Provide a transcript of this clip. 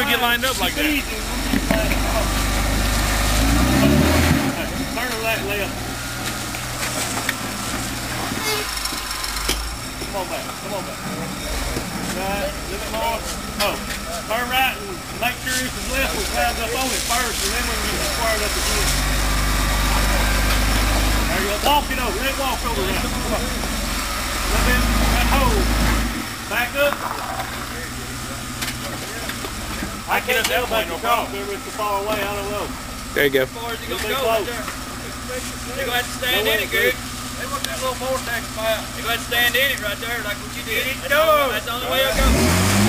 it'll get lined up like that. Easy. Turn to that left. Come on back. Come on back. Right. A little bit more. Oh. Turn right and make sure if it's left, we climb up on it first, and then we can get squared up again. There you go. Walk it over. Let it walk over that. Come on. Let it, that hole. Back up. I can't tell about your car. It's too far away. I don't know. There you go. As far as you gonna go right there. You're gonna have to stand in it, Greg. Hey, look that little vortex about. You're gonna have to stand in it right there, like what you did. That's the only way I go.